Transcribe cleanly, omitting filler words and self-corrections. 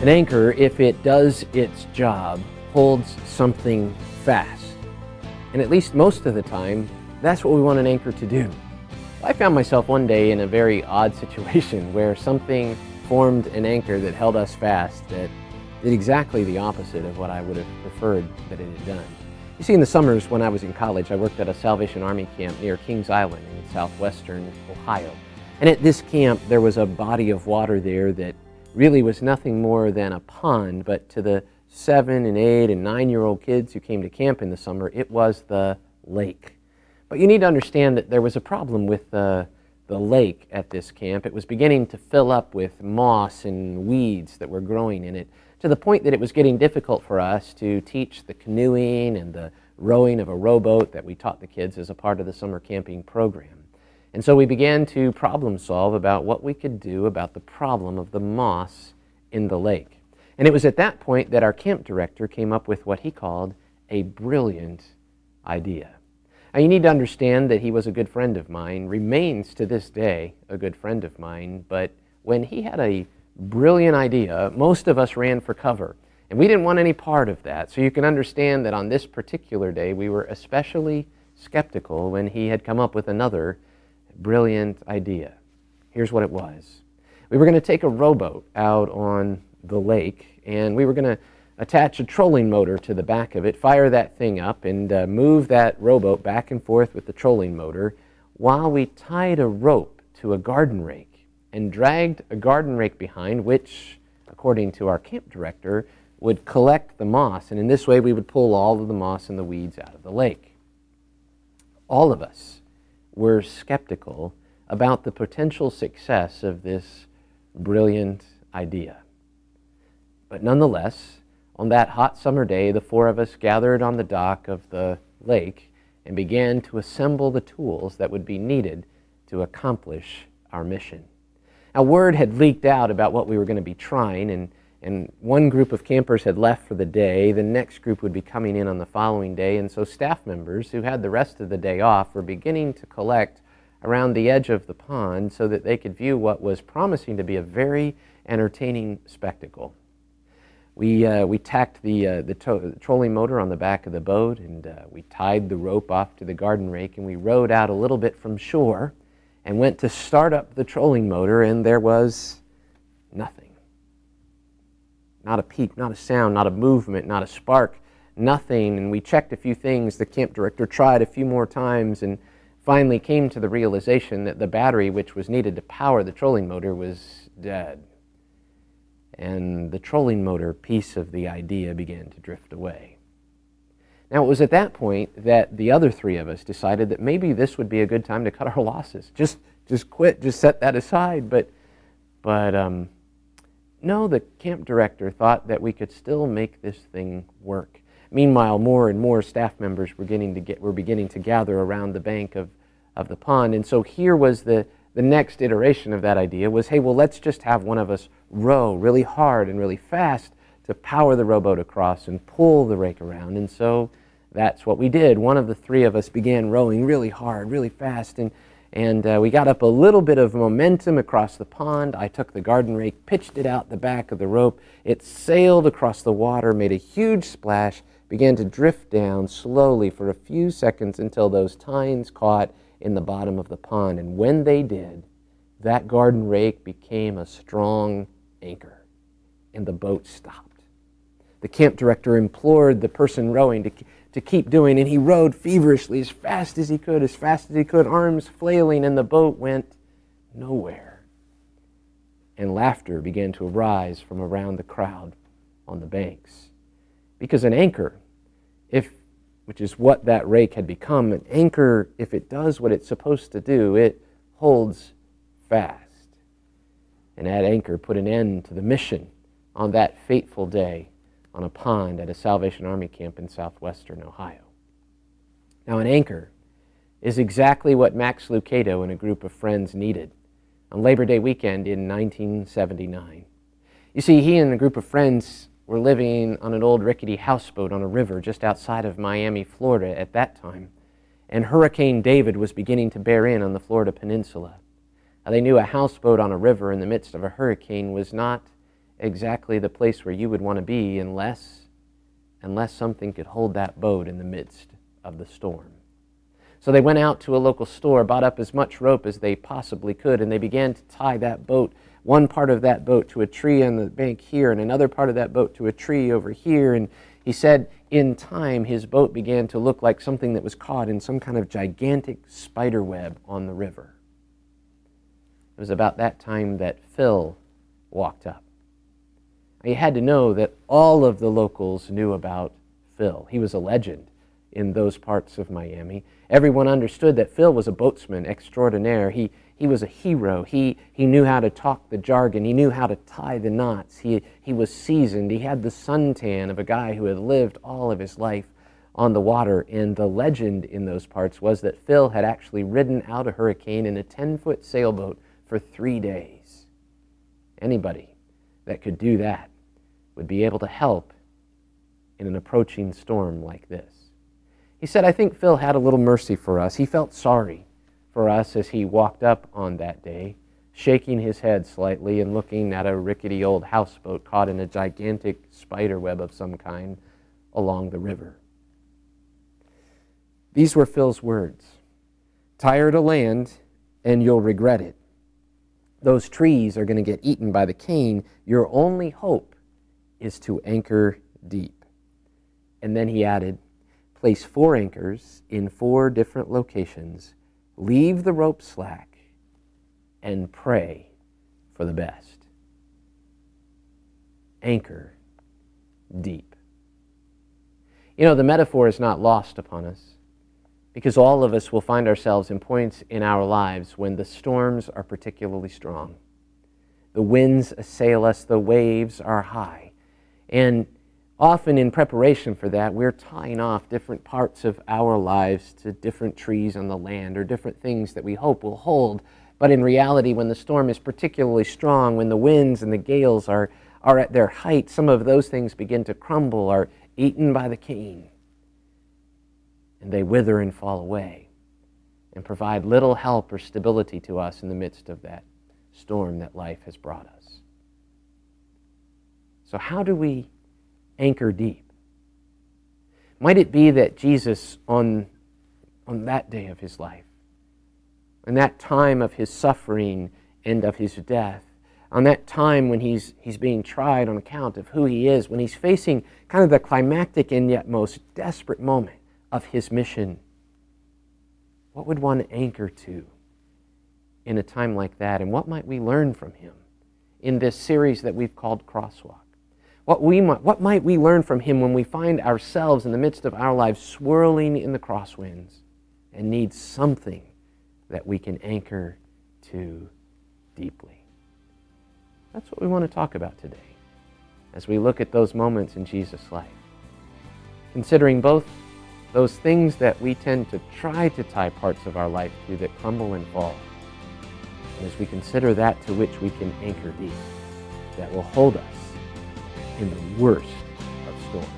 An anchor, if it does its job, holds something fast. And at least most of the time, that's what we want an anchor to do. I found myself one day in a very odd situation where something formed an anchor that held us fast that did exactly the opposite of what I would have preferred that it had done. You see, in the summers when I was in college, I worked at a Salvation Army camp near Kings Island in southwestern Ohio. And at this camp, there was a body of water there that really was nothing more than a pond, but to the 7 and 8 and 9-year-old kids who came to camp in the summer, it was the lake. But you need to understand that there was a problem with the lake at this camp. It was beginning to fill up with moss and weeds that were growing in it, to the point that it was getting difficult for us to teach the canoeing and the rowing of a rowboat that we taught the kids as a part of the summer camping program. And so we began to problem solve about what we could do about the problem of the moss in the lake. And it was at that point that our camp director came up with what he called a brilliant idea. Now, you need to understand that he was a good friend of mine, remains to this day a good friend of mine, but when he had a brilliant idea, most of us ran for cover, and we didn't want any part of that. So you can understand that on this particular day, we were especially skeptical when he had come up with another brilliant idea. Here's what it was. We were going to take a rowboat out on the lake, and we were going to attach a trolling motor to the back of it, fire that thing up, and move that rowboat back and forth with the trolling motor while we tied a rope to a garden rake and dragged a garden rake behind, which, according to our camp director, would collect the moss. And in this way, we would pull all of the moss and the weeds out of the lake. All of us were skeptical about the potential success of this brilliant idea. But nonetheless, on that hot summer day, the four of us gathered on the dock of the lake and began to assemble the tools that would be needed to accomplish our mission. Now, word had leaked out about what we were going to be trying, and one group of campers had left for the day. The next group would be coming in on the following day, and so staff members who had the rest of the day off were beginning to collect around the edge of the pond so that they could view what was promising to be a very entertaining spectacle. We tacked the trolling motor on the back of the boat, and we tied the rope off to the garden rake, and we rowed out a little bit from shore and went to start up the trolling motor, and there was nothing. Not a peep, not a sound, not a movement, not a spark, nothing. And we checked a few things. The camp director tried a few more times and finally came to the realization that the battery which was needed to power the trolling motor was dead. And the trolling motor piece of the idea began to drift away. Now, it was at that point that the other three of us decided that maybe this would be a good time to cut our losses. Just quit, just set that aside. But no, the camp director thought that we could still make this thing work. Meanwhile, more and more staff members were beginning to gather around the bank of the pond. And so here was the next iteration of that idea was, hey, well, let's just have one of us row really hard and really fast to power the rowboat across and pull the rake around. And so that's what we did. One of the three of us began rowing really hard, really fast, and we got up a little bit of momentum across the pond. I took the garden rake, pitched it out the back of the rope. It sailed across the water, made a huge splash, began to drift down slowly for a few seconds until those tines caught in the bottom of the pond. And when they did, that garden rake became a strong anchor, and the boat stopped. The camp director implored the person rowing to keep doing, and he rowed feverishly as fast as he could, arms flailing, and the boat went nowhere. And laughter began to arise from around the crowd on the banks. Because an anchor, which is what that rake had become, an anchor, if it does what it's supposed to do, it holds fast. And that anchor put an end to the mission on that fateful day on a pond at a Salvation Army camp in southwestern Ohio. Now, an anchor is exactly what Max Lucado and a group of friends needed on Labor Day weekend in 1979. You see, he and a group of friends were living on an old rickety houseboat on a river just outside of Miami, Florida at that time, and Hurricane David was beginning to bear in on the Florida peninsula. Now, they knew a houseboat on a river in the midst of a hurricane was not exactly the place where you would want to be unless something could hold that boat in the midst of the storm. So they went out to a local store, bought up as much rope as they possibly could, and they began to tie that boat, one part of that boat to a tree on the bank here, and another part of that boat to a tree over here. And he said in time his boat began to look like something that was caught in some kind of gigantic spider web on the river. It was about that time that Phil walked up. You had to know that all of the locals knew about Phil. He was a legend in those parts of Miami. Everyone understood that Phil was a boatsman extraordinaire. He was a hero. He knew how to talk the jargon. He knew how to tie the knots. He was seasoned. He had the suntan of a guy who had lived all of his life on the water. And the legend in those parts was that Phil had actually ridden out a hurricane in a 10-foot sailboat for 3 days. Anybody that could do that would be able to help in an approaching storm like this. He said, I think Phil had a little mercy for us. He felt sorry for us as he walked up on that day, shaking his head slightly and looking at a rickety old houseboat caught in a gigantic spider web of some kind along the river. These were Phil's words. Tire to land and you'll regret it. Those trees are going to get eaten by the cane. Your only hope is to anchor deep. And then he added, place 4 anchors in 4 different locations, leave the rope slack, and pray for the best. Anchor deep. You know, the metaphor is not lost upon us, because all of us will find ourselves in points in our lives when the storms are particularly strong. The winds assail us, the waves are high, and often in preparation for that, we're tying off different parts of our lives to different trees on the land or different things that we hope will hold. But in reality, when the storm is particularly strong, when the winds and the gales are at their height, some of those things begin to crumble, are eaten by the cane, and they wither and fall away and provide little help or stability to us in the midst of that storm that life has brought us. So how do we anchor deep? Might it be that Jesus, on that day of his life, in that time of his suffering and of his death, on that time when he's being tried on account of who he is, when he's facing kind of the climactic and yet most desperate moment of his mission, what would one anchor to in a time like that? And what might we learn from him in this series that we've called Crosswalk? What might we learn from him when we find ourselves in the midst of our lives swirling in the crosswinds and need something that we can anchor to deeply? That's what we want to talk about today as we look at those moments in Jesus' life, considering both those things that we tend to try to tie parts of our life to that crumble and fall, and as we consider that to which we can anchor deep, that will hold us in the worst of storms.